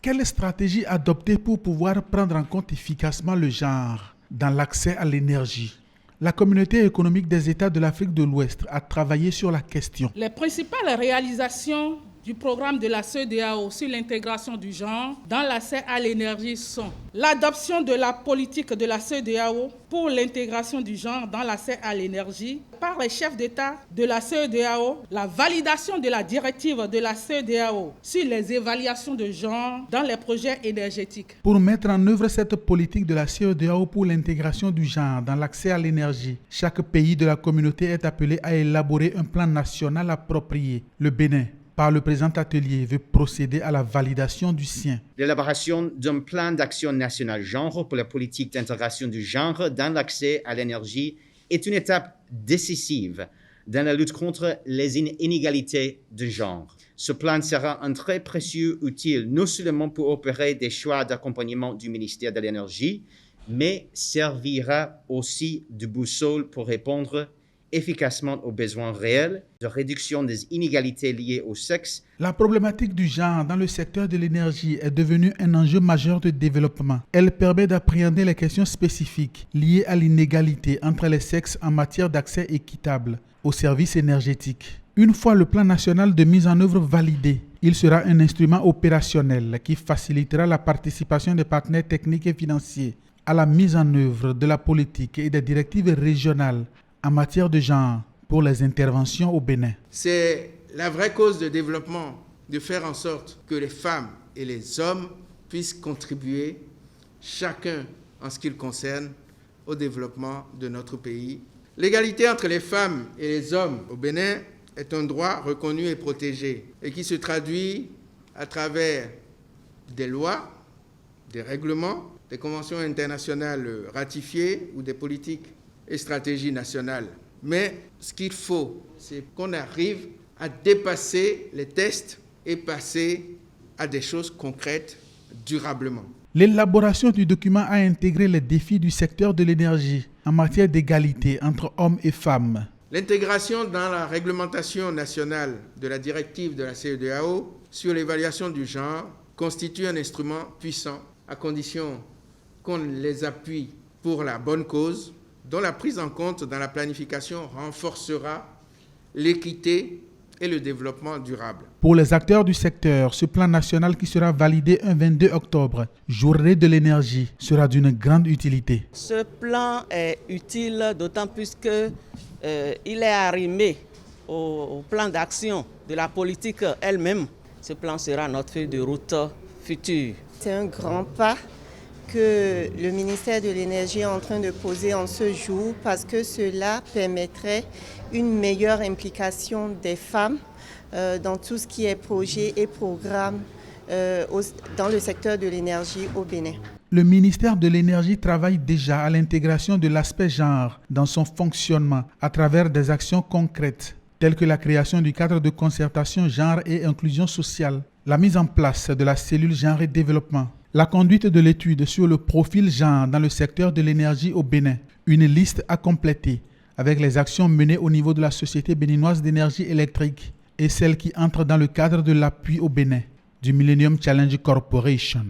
Quelle stratégie adopter pour pouvoir prendre en compte efficacement le genre dans l'accès à l'énergie? La communauté économique des États de l'Afrique de l'Ouest a travaillé sur la question. Les principales réalisations du programme de la CEDEAO sur l'intégration du genre dans l'accès à l'énergie sont l'adoption de la politique de la CEDEAO pour l'intégration du genre dans l'accès à l'énergie par les chefs d'État de la CEDEAO, la validation de la directive de la CEDEAO sur les évaluations de genre dans les projets énergétiques. Pour mettre en œuvre cette politique de la CEDEAO pour l'intégration du genre dans l'accès à l'énergie, chaque pays de la communauté est appelé à élaborer un plan national approprié. Le Bénin, par le présent atelier, veut procéder à la validation du sien. L'élaboration d'un plan d'action national genre pour la politique d'intégration du genre dans l'accès à l'énergie est une étape décisive dans la lutte contre les inégalités de genre. Ce plan sera un très précieux outil non seulement pour opérer des choix d'accompagnement du ministère de l'Énergie, mais servira aussi de boussole pour répondre efficacement aux besoins réels de réduction des inégalités liées au sexe. La problématique du genre dans le secteur de l'énergie est devenue un enjeu majeur de développement. Elle permet d'appréhender les questions spécifiques liées à l'inégalité entre les sexes en matière d'accès équitable aux services énergétiques. Une fois le plan national de mise en œuvre validé, il sera un instrument opérationnel qui facilitera la participation des partenaires techniques et financiers à la mise en œuvre de la politique et des directives régionales en matière de genre pour les interventions au Bénin. C'est la vraie cause de développement, de faire en sorte que les femmes et les hommes puissent contribuer, chacun en ce qui le concerne, au développement de notre pays. L'égalité entre les femmes et les hommes au Bénin est un droit reconnu et protégé et qui se traduit à travers des lois, des règlements, des conventions internationales ratifiées ou des politiques et stratégies nationales. Mais ce qu'il faut, c'est qu'on arrive à dépasser les tests et passer à des choses concrètes durablement. L'élaboration du document a intégré les défis du secteur de l'énergie en matière d'égalité entre hommes et femmes. L'intégration dans la réglementation nationale de la directive de la CEDEAO sur l'évaluation du genre constitue un instrument puissant à condition qu'on les appuie pour la bonne cause, dont la prise en compte dans la planification renforcera l'équité et le développement durable. Pour les acteurs du secteur, ce plan national qui sera validé un 22 octobre, journée de l'énergie, sera d'une grande utilité. Ce plan est utile d'autant plus qu'il est arrimé au plan d'action de la politique elle-même. Ce plan sera notre feuille de route future. C'est un grand pas que le ministère de l'Énergie est en train de poser en ce jour parce que cela permettrait une meilleure implication des femmes dans tout ce qui est projet et programme dans le secteur de l'énergie au Bénin. Le ministère de l'Énergie travaille déjà à l'intégration de l'aspect genre dans son fonctionnement à travers des actions concrètes telles que la création du cadre de concertation genre et inclusion sociale, la mise en place de la cellule genre et développement, la conduite de l'étude sur le profil genre dans le secteur de l'énergie au Bénin, une liste à compléter avec les actions menées au niveau de la Société béninoise d'énergie électrique et celles qui entrent dans le cadre de l'appui au Bénin du Millennium Challenge Corporation.